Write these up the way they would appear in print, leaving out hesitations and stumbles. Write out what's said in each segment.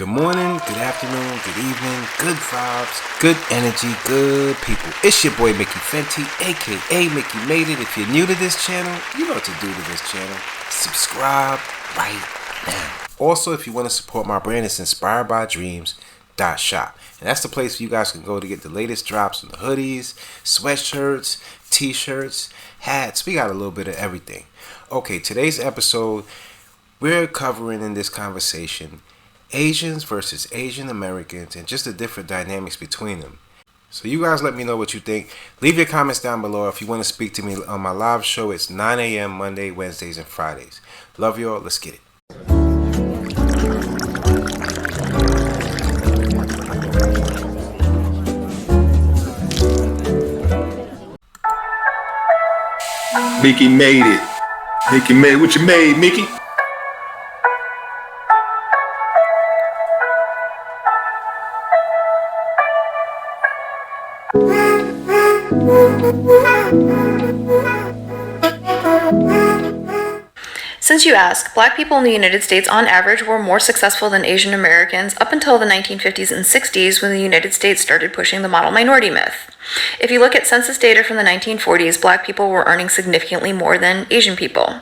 Good morning, good afternoon, good evening, good vibes, good energy, good people. It's your boy Mickey Fenty, aka Mickey Made It. If you're new to this channel, you know what to do to this channel. Subscribe right now. Also, if you want to support my brand, it's inspiredbydreams.shop. And that's the place where you guys can go to get the latest drops on the hoodies, sweatshirts, t-shirts, hats. We got a little bit of everything. Okay, today's episode, we're covering in this conversation Asians versus Asian Americans and just the different dynamics between them. So you guys let me know what you think. Leave your comments down below. If you want to speak to me on my live show, it's 9 a.m. Monday, Wednesdays, and Fridays. Love you all. Let's get it. Mickey made it. Mickey made what you made, Mickey. Since you ask, black people in the United States on average were more successful than Asian Americans up until the 1950s and 60s when the United States started pushing the model minority myth. If you look at census data from the 1940s, black people were earning significantly more than Asian people.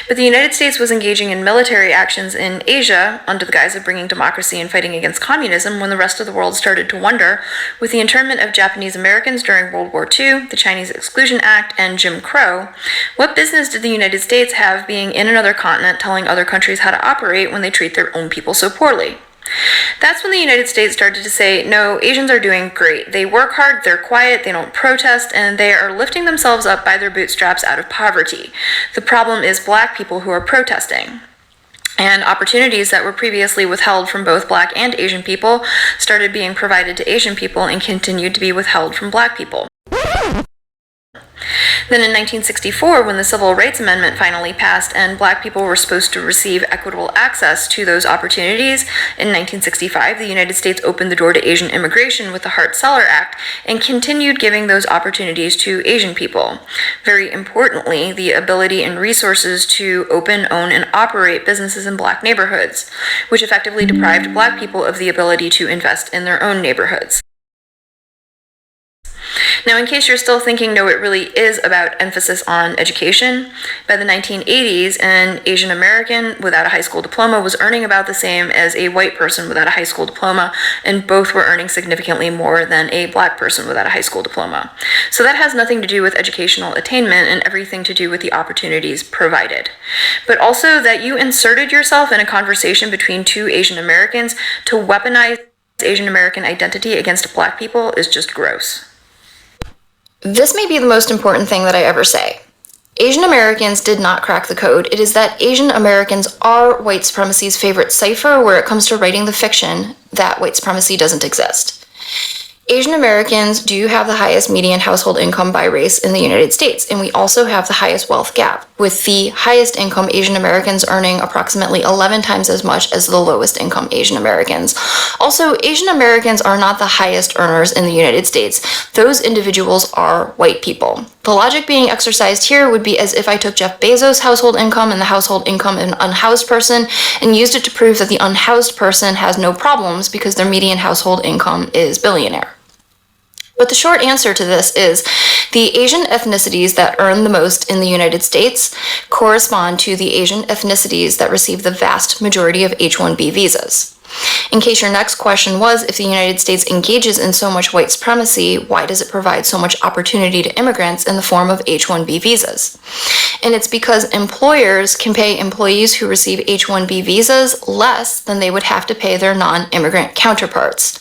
But the United States was engaging in military actions in Asia under the guise of bringing democracy and fighting against communism when the rest of the world started to wonder, with the internment of Japanese Americans during World War II, the Chinese Exclusion Act, and Jim Crow, what business did the United States have being in another continent telling other countries how to operate when they treat their own people so poorly? That's when the United States started to say, no, Asians are doing great. They work hard, they're quiet, they don't protest, and they are lifting themselves up by their bootstraps out of poverty. The problem is black people who are protesting. And opportunities that were previously withheld from both black and Asian people started being provided to Asian people and continued to be withheld from black people. Then in 1964, when the Civil Rights Amendment finally passed and black people were supposed to receive equitable access to those opportunities, in 1965, the United States opened the door to Asian immigration with the Hart-Celler Act and continued giving those opportunities to Asian people. Very importantly, the ability and resources to open, own, and operate businesses in black neighborhoods, which effectively deprived black people of the ability to invest in their own neighborhoods. Now, in case you're still thinking, no, it really is about emphasis on education, by the 1980s, an Asian American without a high school diploma was earning about the same as a white person without a high school diploma, and both were earning significantly more than a black person without a high school diploma. So that has nothing to do with educational attainment and everything to do with the opportunities provided. But also that you inserted yourself in a conversation between two Asian Americans to weaponize Asian American identity against black people is just gross. This may be the most important thing that I ever say. Asian Americans did not crack the code. It is that Asian Americans are white supremacy's favorite cipher where it comes to writing the fiction that white supremacy doesn't exist. Asian Americans do have the highest median household income by race in the United States, and we also have the highest wealth gap, with the highest income Asian Americans earning approximately 11 times as much as the lowest income Asian Americans. Also, Asian Americans are not the highest earners in the United States. Those individuals are white people. The logic being exercised here would be as if I took Jeff Bezos' household income and the household income of an unhoused person and used it to prove that the unhoused person has no problems because their median household income is billionaire. But the short answer to this is the Asian ethnicities that earn the most in the United States correspond to the Asian ethnicities that receive the vast majority of H-1B visas. In case your next question was, if the United States engages in so much white supremacy, why does it provide so much opportunity to immigrants in the form of H-1B visas? And it's because employers can pay employees who receive H-1B visas less than they would have to pay their non-immigrant counterparts.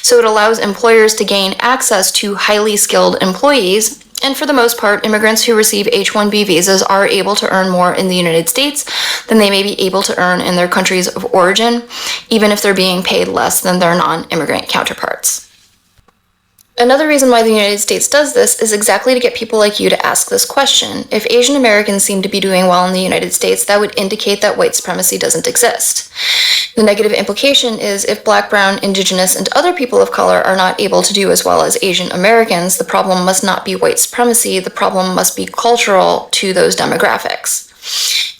So it allows employers to gain access to highly skilled employees. And for the most part, immigrants who receive H-1B visas are able to earn more in the United States than they may be able to earn in their countries of origin, even if they're being paid less than their non-immigrant counterparts. Another reason why the United States does this is exactly to get people like you to ask this question. If Asian Americans seem to be doing well in the United States, that would indicate that white supremacy doesn't exist. The negative implication is if Black, Brown, Indigenous, and other people of color are not able to do as well as Asian Americans, the problem must not be white supremacy, the problem must be cultural to those demographics.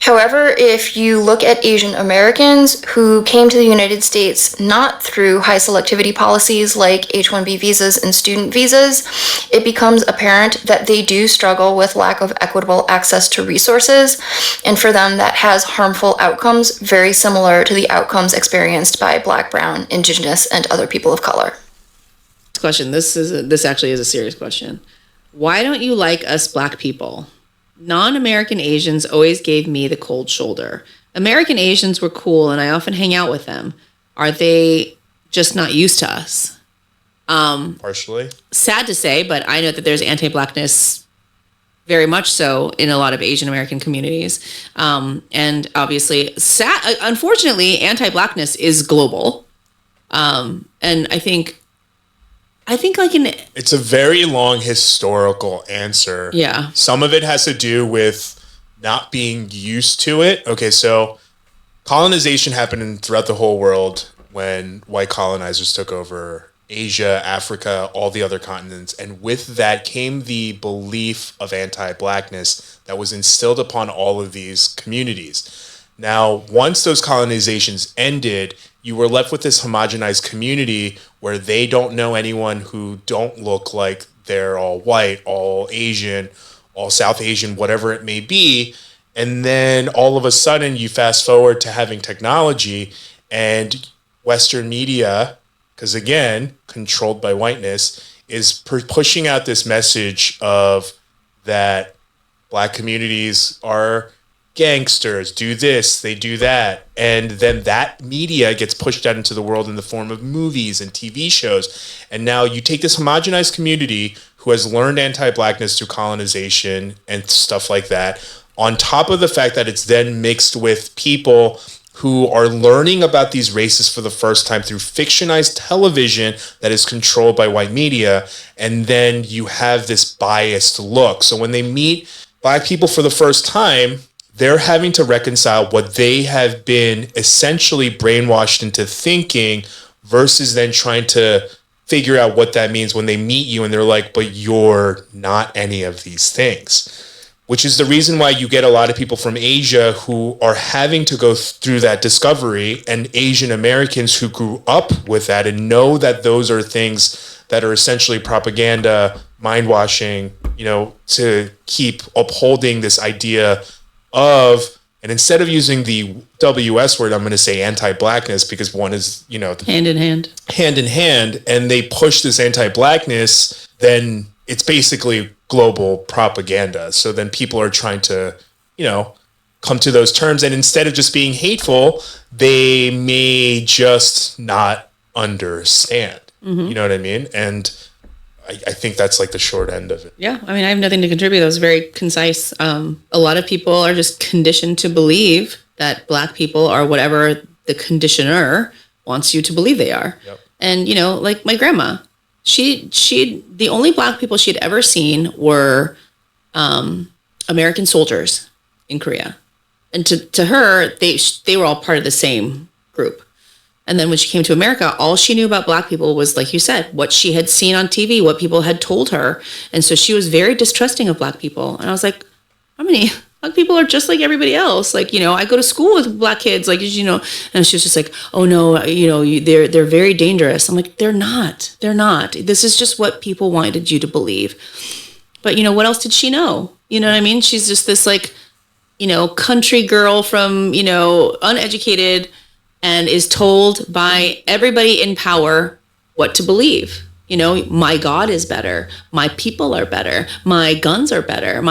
However, if you look at Asian Americans who came to the United States not through high selectivity policies like H-1B visas and student visas, it becomes apparent that they do struggle with lack of equitable access to resources, and for them that has harmful outcomes very similar to the outcomes experienced by Black, Brown, Indigenous, and other people of color. Question. This actually is a serious question. Why don't you like us Black people? Non-American Asians always gave me the cold shoulder. American Asians were cool and I often hang out with them. Are they just not used to us? Partially. Sad to say, but I know that there's anti-Blackness very much so in a lot of Asian American communities. And obviously, unfortunately, anti-Blackness is global. And I think like it's a very long historical answer. Yeah. Some of it has to do with not being used to it. Okay, so colonization happened throughout the whole world when white colonizers took over Asia, Africa, all the other continents. And with that came the belief of anti-Blackness that was instilled upon all of these communities. Now, once those colonizations ended, you were left with this homogenized community where they don't know anyone who don't look like they're all white, all Asian, all South Asian, whatever it may be. And then all of a sudden you fast forward to having technology and Western media, because again, controlled by whiteness, is pushing out this message of that Black communities are gangsters, do this, they do that. And then that media gets pushed out into the world in the form of movies and TV shows. And now you take this homogenized community who has learned anti-Blackness through colonization and stuff like that, on top of the fact that it's then mixed with people who are learning about these races for the first time through fictionalized television that is controlled by white media. And then you have this biased look. So when they meet Black people for the first time, they're having to reconcile what they have been essentially brainwashed into thinking versus then trying to figure out what that means when they meet you and they're like, but you're not any of these things. Which is the reason why you get a lot of people from Asia who are having to go through that discovery, and Asian Americans who grew up with that and know that those are things that are essentially propaganda, mind washing, to keep upholding this idea of, and instead of using the WS word, I'm going to say anti-Blackness, because one is, hand in hand, and they push this anti-Blackness, then it's basically global propaganda. So then people are trying to, come to those terms, and instead of just being hateful, they may just not understand. Mm-hmm. You know what I mean? And I think that's like the short end of it. Yeah. I mean, I have nothing to contribute. That was very concise. A lot of people are just conditioned to believe that Black people are whatever the conditioner wants you to believe they are. Yep. And, like my grandma, the only Black people she had ever seen were American soldiers in Korea. And to her, they were all part of the same group. And then when she came to America, all she knew about Black people was, like you said, what she had seen on TV, what people had told her. And so she was very distrusting of Black people. And I was like, how many Black people are just like everybody else? Like, I go to school with Black kids, like, and she was just like, oh no, they're very dangerous. I'm like, they're not. This is just what people wanted you to believe. But, what else did she know? You know what I mean? She's just this like, country girl from, uneducated, and is told by everybody in power what to believe. My God is better. My people are better. My guns are better.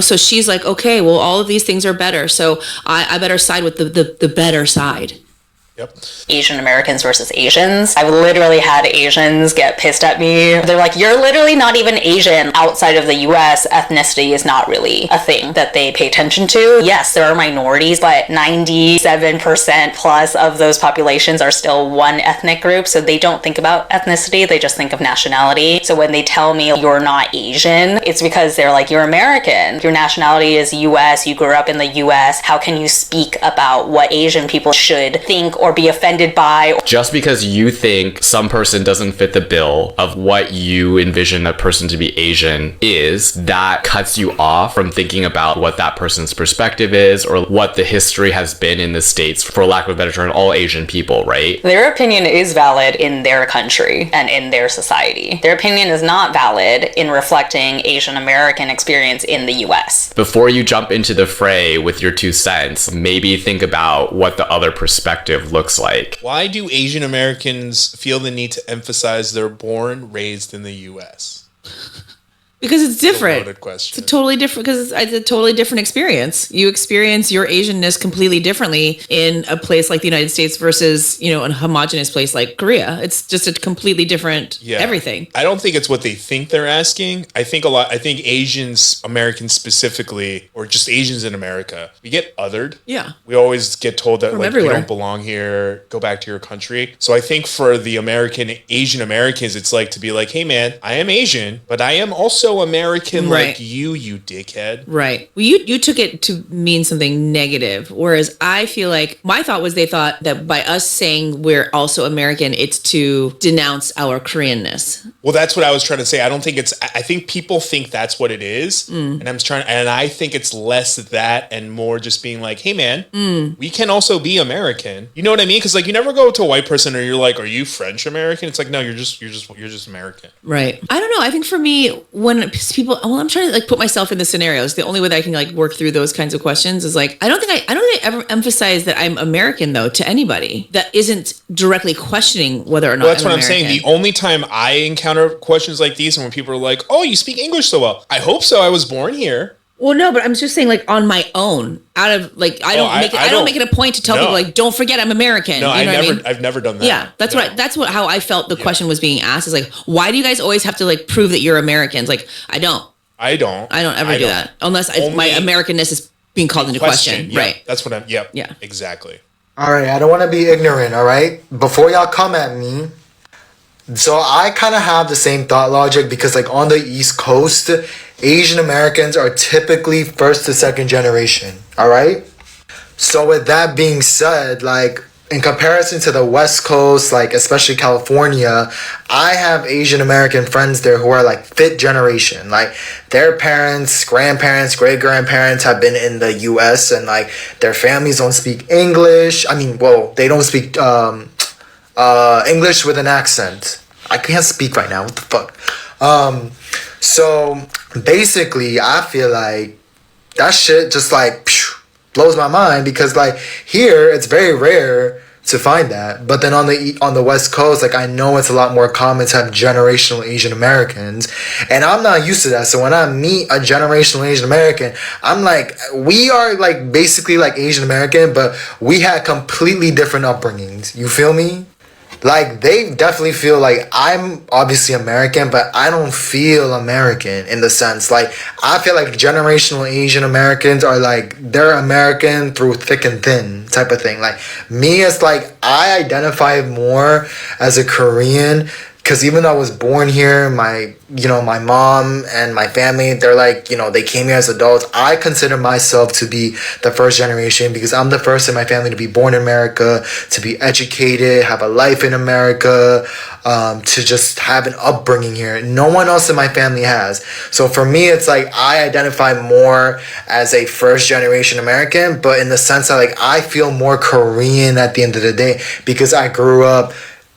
So she's like, okay, well, all of these things are better. So I better side with the better side. Yep. Asian Americans versus Asians. I've literally had Asians get pissed at me. They're like, you're literally not even Asian. Outside of the US, ethnicity is not really a thing that they pay attention to. Yes, there are minorities, but 97% plus of those populations are still one ethnic group. So they don't think about ethnicity. They just think of nationality. So when they tell me you're not Asian, it's because they're like, you're American. Your nationality is US. You grew up in the US. How can you speak about what Asian people should think or or be offended by. Just because you think some person doesn't fit the bill of what you envision a person to be Asian is, that cuts you off from thinking about what that person's perspective is or what the history has been in the States, for lack of a better term, all Asian people, right? Their opinion is valid in their country and in their society. Their opinion is not valid in reflecting Asian American experience in the US. Before you jump into the fray with your 2 cents, maybe think about what the other perspective looks like. Why do Asian Americans feel the need to emphasize they're born, raised in the U.S.? Because it's different. Loaded question. It's a totally different, because it's a totally different experience. You experience your Asianness completely differently in a place like the United States versus, you know, a homogenous place like Korea. It's just a completely different everything. I don't think it's what they think they're asking. I think Asians, Americans specifically, or just Asians in America, we get othered. Yeah. We always get told that From like everywhere. you don't belong here, go back to your country. So I think for the Asian Americans, it's like to be like, hey man, I am Asian, but I am also American like you dickhead. Right. Well, you took it to mean something negative, whereas I feel like my thought was they thought that by us saying we're also American, it's to denounce our Koreanness. Well, that's what I was trying to say. I think people think that's what it is. And I think it's less that and more just being like, hey man, we can also be American. You know what I mean? Because like you never go to a white person and you're like, are you French American? It's like, no, you're just American. Right. I don't know. I think for me, when people, I'm trying to like put myself in the scenarios. The only way that I can like work through those kinds of questions is like, I don't think I ever emphasize that I'm American though to anybody that isn't directly questioning whether or not. Well, that's what I'm American. saying. The only time I encounter questions like these and when people are like, oh, you speak English so well. I hope so. I was born here. Well, no, but I'm just saying, like on my own, out of like, I don't make it a point to tell people like, don't forget I'm American. No, you know what I mean? I've never done that. Yeah, that's right. That's how I felt the question was being asked. Is like, why do you guys always have to like prove that you're Americans? Like, I don't ever do that unless my Americanness is being called into question. Yeah, right. That's what I'm. Yep. Yeah. Exactly. All right, I don't want to be ignorant, all right? Before y'all come at me, so I kind of have the same thought logic because like on the East Coast, Asian Americans are typically first to second generation, all right? So with that being said, like in comparison to the West Coast, like especially California, I have Asian American friends there who are like fifth generation. Like their parents, grandparents, great grandparents have been in the US and like their families don't speak English. I mean, well, they don't speak English with an accent. I can't speak right now. What the fuck? So basically, I feel like that shit just like blows my mind because like here it's very rare to find that, but then on the West Coast, like I know it's a lot more common to have generational Asian Americans, and I'm not used to that. So when I meet a generational Asian American, I'm like, we are like basically like Asian American, but we had completely different upbringings. You feel me? Like they definitely feel like I'm obviously American, but I don't feel American in the sense like I feel like generational Asian Americans are like they're American through thick and thin type of thing. Like me, it's like I identify more as a Korean because even though I was born here, my mom and my family, they're like, they came here as adults. I consider myself to be the first generation because I'm the first in my family to be born in America, to be educated, have a life in America, to just have an upbringing here. No one else in my family has. So for me, it's like I identify more as a first generation American, but in the sense that like I feel more Korean at the end of the day because I grew up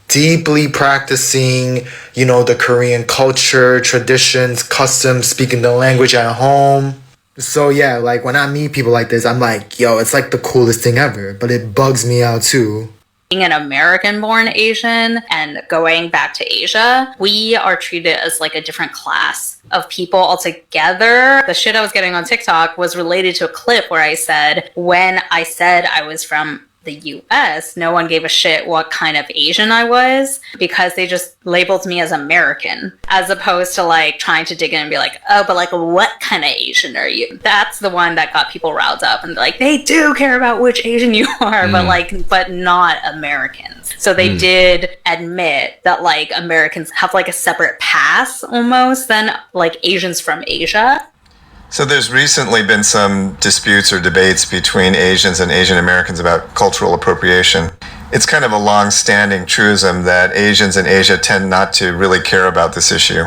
deeply practicing, the Korean culture, traditions, customs, speaking the language at home. So yeah, like when I meet people like this, I'm like, yo, it's like the coolest thing ever, but it bugs me out too. Being an American-born Asian and going back to Asia, we are treated as like a different class of people altogether. The shit I was getting on TikTok was related to a clip where I said, when I said I was from the US, no one gave a shit what kind of Asian I was because they just labeled me as American, as opposed to like trying to dig in and be like, oh, but like what kind of Asian are you? That's the one that got people riled up and like they do care about which Asian you are, but not Americans. So they did admit that like Americans have like a separate pass almost than like Asians from Asia. So there's recently been some disputes or debates between Asians and Asian Americans about cultural appropriation. It's kind of a long-standing truism that Asians in Asia tend not to really care about this issue,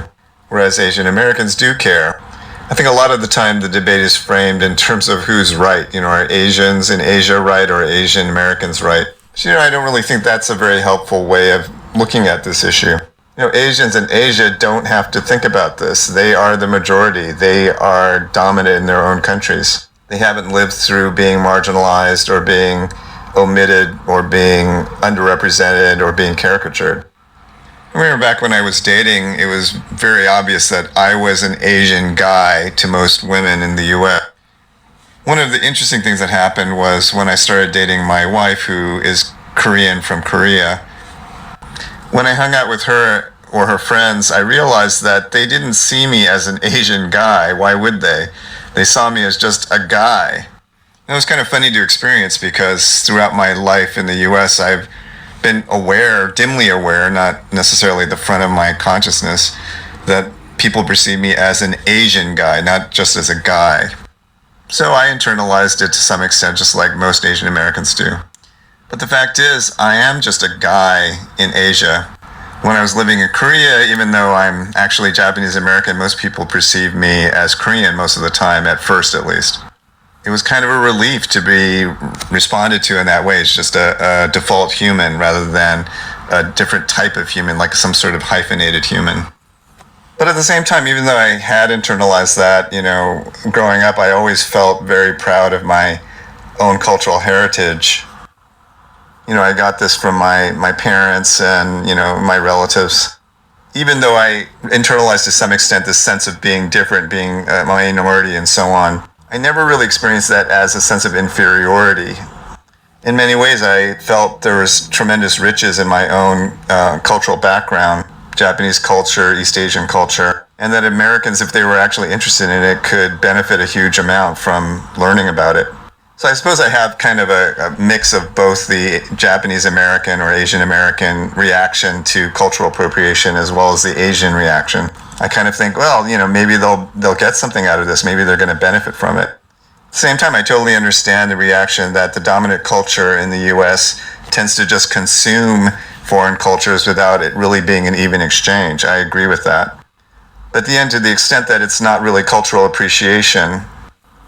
whereas Asian Americans do care. I think a lot of the time the debate is framed in terms of who's right. Are Asians in Asia right or Asian Americans right? So, I don't really think that's a very helpful way of looking at this issue. Asians in Asia don't have to think about this. They are the majority. They are dominant in their own countries. They haven't lived through being marginalized or being omitted or being underrepresented or being caricatured. I remember back when I was dating, it was very obvious that I was an Asian guy to most women in the US. One of the interesting things that happened was when I started dating my wife, who is Korean from Korea. When I hung out with her or her friends, I realized that they didn't see me as an Asian guy. Why would they? They saw me as just a guy. It was kind of funny to experience because throughout my life in the US, I've been aware, dimly aware, not necessarily the front of my consciousness, that people perceive me as an Asian guy, not just as a guy. So I internalized it to some extent, just like most Asian Americans do. But the fact is, I am just a guy in Asia. When I was living in Korea, even though I'm actually Japanese American, most people perceive me as Korean most of the time, at first at least. It was kind of a relief to be responded to in that way. It's just a default human rather than a different type of human, like some sort of hyphenated human. But at the same time, even though I had internalized that, growing up, I always felt very proud of my own cultural heritage. I got this from my parents and, my relatives. Even though I internalized to some extent this sense of being different, being a minority and so on, I never really experienced that as a sense of inferiority. In many ways, I felt there was tremendous riches in my own cultural background, Japanese culture, East Asian culture, and that Americans, if they were actually interested in it, could benefit a huge amount from learning about it. So I suppose I have kind of a mix of both the Japanese American or Asian American reaction to cultural appropriation as well as the Asian reaction. I kind of think, well, maybe they'll get something out of this. Maybe they're going to benefit from it. At the same time, I totally understand the reaction that the dominant culture in the US tends to just consume foreign cultures without it really being an even exchange. I agree with that. But at the end, to the extent that it's not really cultural appreciation,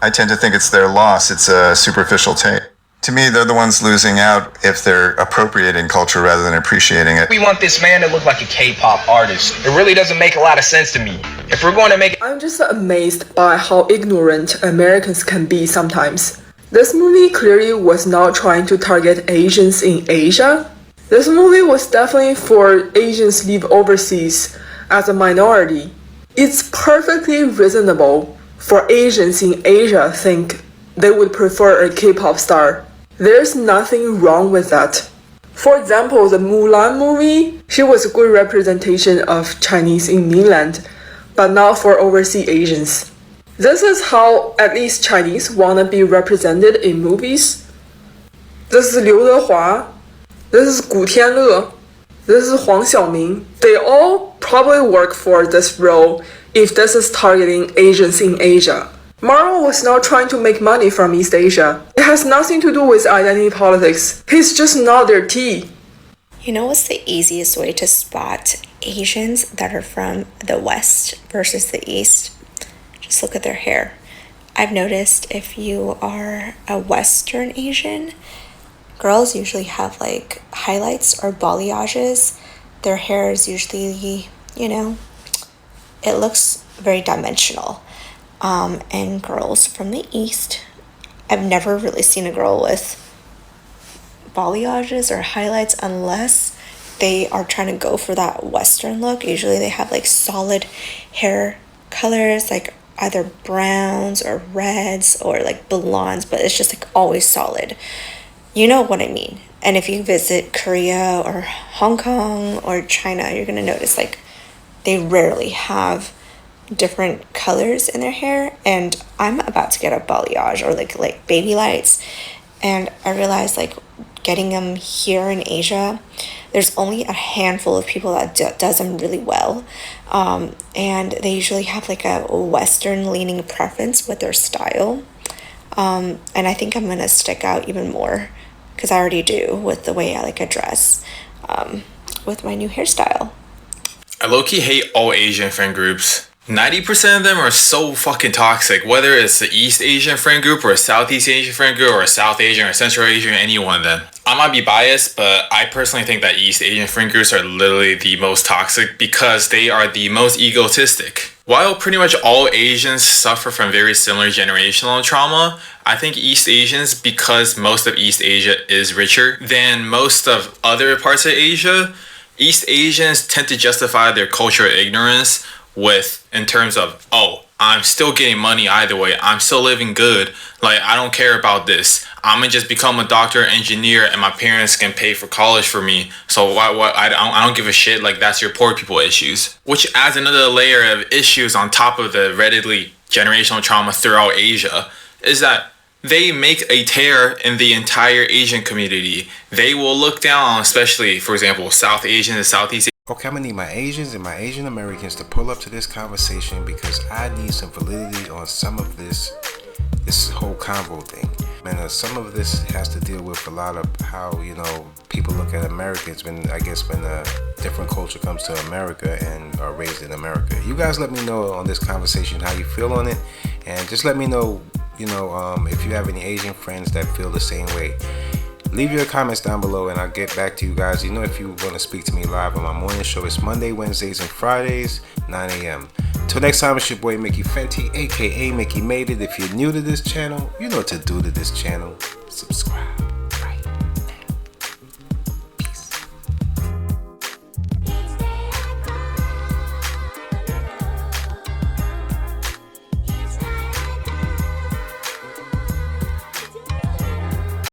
I tend to think it's their loss. It's a superficial take. To me, they're the ones losing out if they're appropriating culture rather than appreciating it. We want this man to look like a K-pop artist. It really doesn't make a lot of sense to me. If we're going to make it... I'm just amazed by how ignorant Americans can be sometimes. This movie clearly was not trying to target Asians in Asia. This movie was definitely for Asians live overseas as a minority. It's perfectly reasonable for Asians in Asia think they would prefer a K-pop star. There's nothing wrong with that. For example, the Mulan movie, she was a good representation of Chinese in mainland, but not for overseas Asians. This is how at least Chinese want to be represented in movies. This is Liu Dehua. This is Gu Tianle. This is Huang Xiaoming. They all probably work for this role if this is targeting Asians in Asia. Marvel was not trying to make money from East Asia. It has nothing to do with identity politics. He's just not their tea. You know what's the easiest way to spot Asians that are from the West versus the East? Just look at their hair. I've noticed if you are a Western Asian, girls usually have like highlights or balayages. Their hair is usually, it looks very dimensional. And girls from the East, I've never really seen a girl with balayages or highlights unless they are trying to go for that Western look. Usually they have like solid hair colors, like either browns or reds or like blondes, but it's just like always solid. You know what I mean. And if you visit Korea or Hong Kong or China, you're going to notice like they rarely have different colors in their hair. And I'm about to get a balayage or like baby lights, and I realized like getting them here in Asia, there's only a handful of people that does them really well, and they usually have like a Western leaning preference with their style, and I think I'm gonna stick out even more because I already do with the way I like a dress, with my new hairstyle. I low-key hate all Asian friend groups. 90% of them are so fucking toxic, whether it's the East Asian friend group or a Southeast Asian friend group or a South Asian or Central Asian, any one of them. I might be biased, but I personally think that East Asian friend groups are literally the most toxic because they are the most egotistic. While pretty much all Asians suffer from very similar generational trauma, I think East Asians, because most of East Asia is richer than most of other parts of Asia, East Asians tend to justify their cultural ignorance with, in terms of, oh, I'm still getting money either way. I'm still living good. Like, I don't care about this. I'm gonna just become a doctor, engineer, and my parents can pay for college for me. So I don't give a shit. Like, that's your poor people issues. Which adds another layer of issues on top of the readily generational trauma throughout Asia, is that they make a tear in the entire Asian community. They will look down, especially, for example, South Asian and Southeast. Okay, I'm gonna need my Asians and my Asian Americans to pull up to this conversation because I need some validity on some of this whole convo thing. And some of this has to deal with a lot of how, people look at Americans when a different culture comes to America and are raised in America. You guys let me know on this conversation how you feel on it, and just let me know, if you have any Asian friends that feel the same way. Leave your comments down below and I'll get back to you guys. If you want to speak to me live on my morning show, it's Monday, Wednesdays, and Fridays, 9 a.m. Till next time, it's your boy Mickey Fenty, aka Mickey Made It. If you're new to this channel, you know what to do to this channel. Subscribe.